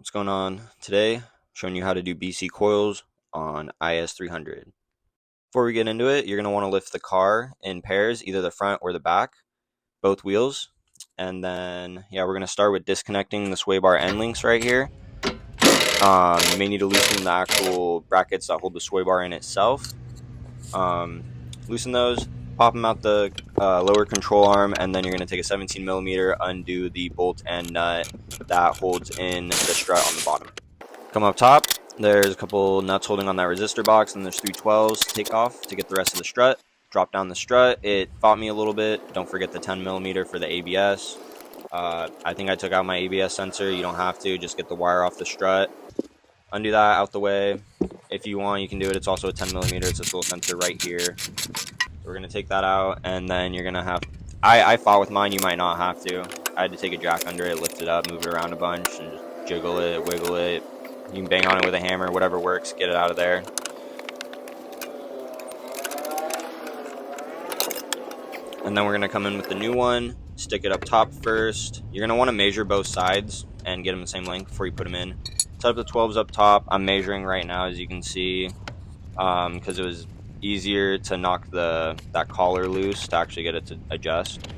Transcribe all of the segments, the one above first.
What's going on? Today, showing you how to do BC coils on is300. Before we get into it, you're going to want to lift the car in pairs, either the front or the back, both wheels. And then, we're going to start with disconnecting the sway bar end links right here. You may need to loosen the actual brackets that hold the sway bar in itself. Loosen those, pop them out the lower control arm, and then you're going to take a 17 millimeter, undo the bolt and nut that holds in the strut on the bottom. Come up top, there's a couple nuts holding on that resistor box, and there's 312s to take off to get the rest of the strut. Drop down the strut. It fought me a little bit. Don't forget the 10 millimeter for the ABS. I think I took out my ABS sensor. You don't have to. Just get the wire off the strut. Undo that out the way. If you want, you can do it. It's also a 10 millimeter. It's a little sensor right here. So we're going to take that out, and then you're going to have... I fought with mine. You might not have to. I had to take a jack under it, lift it up, move it around a bunch, and just jiggle it, wiggle it. You can bang on it with a hammer, whatever works. Get it out of there. And then we're going to come in with the new one, stick it up top first. You're going to want to measure both sides and get them the same length before you put them in. Set up the 12s up top. I'm measuring right now, as you can see, because it was easier to knock that collar loose to actually get it to adjust.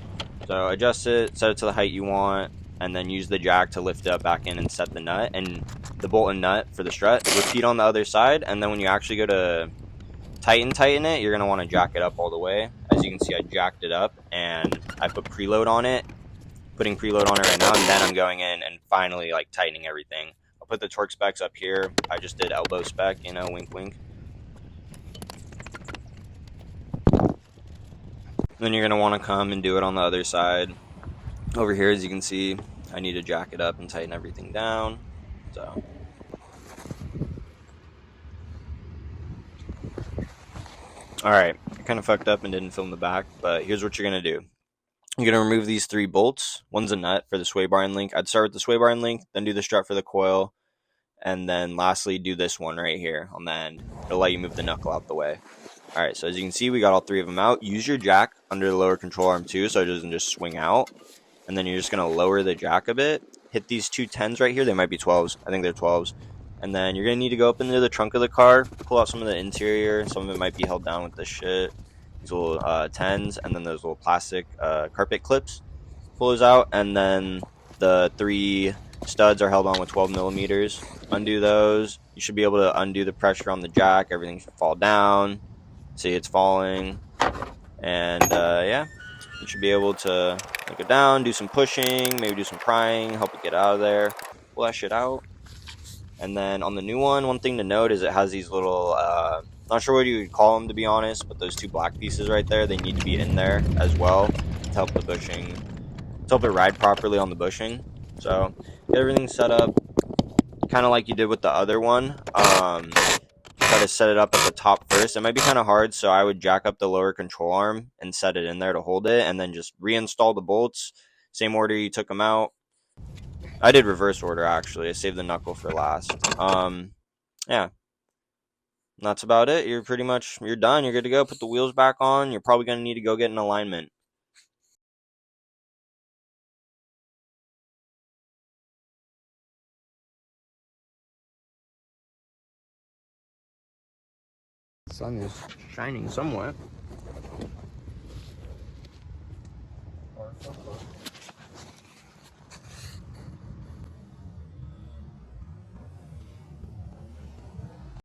So adjust it, set it to the height you want, and then use the jack to lift it up back in and set the nut and the bolt and nut for the strut. Repeat on the other side, and then when you actually go to tighten it, you're going to want to jack it up all the way. As you can see, I jacked it up and I put preload on it. Putting preload on it right now, and then I'm going in and finally tightening everything. I'll put the torque specs up here. I just did elbow spec, wink wink. Then you're going to want to come and do it on the other side. Over here, as you can see, I need to jack it up and tighten everything down. So alright, I kind of fucked up and didn't film the back, but here's what you're going to do. You're going to remove these 3 bolts. One's a nut for the sway bar end link. I'd start with the sway bar end link, then do the strut for the coil, and then lastly do this one right here on the end. It'll let you move the knuckle out the way. Alright, so as you can see, we got all 3 of them out. Use your jack under the lower control arm too, so it doesn't just swing out. And then you're just going to lower the jack a bit. Hit these 2 10s right here. They might be 12s. I think they're 12s. And then you're going to need to go up into the trunk of the car, pull out some of the interior. Some of it might be held down with this shit. These little 10s, and then those little plastic carpet clips. Pull those out, and then the 3 studs are held on with 12 millimeters. Undo those. You should be able to undo the pressure on the jack. Everything should fall down. See, it's falling. And you should be able to go down, do some pushing, maybe do some prying, help it get out of there. Pull that shit out. And then on the new one thing to note is it has these little, not sure what you would call them to be honest, but those 2 black pieces right there, they need to be in there as well to help the bushing, to help it ride properly on the bushing. So get everything set up, kind of like you did with the other one. Try to set it up at the top first. It might be kind of hard, so I would jack up the lower control arm and set it in there to hold it, and then just reinstall the bolts. Same order you took them out. I did reverse order, actually. I saved the knuckle for last. Yeah. That's about it. You're done. You're good to go. Put the wheels back on. You're probably going to need to go get an alignment. The sun is shining somewhat.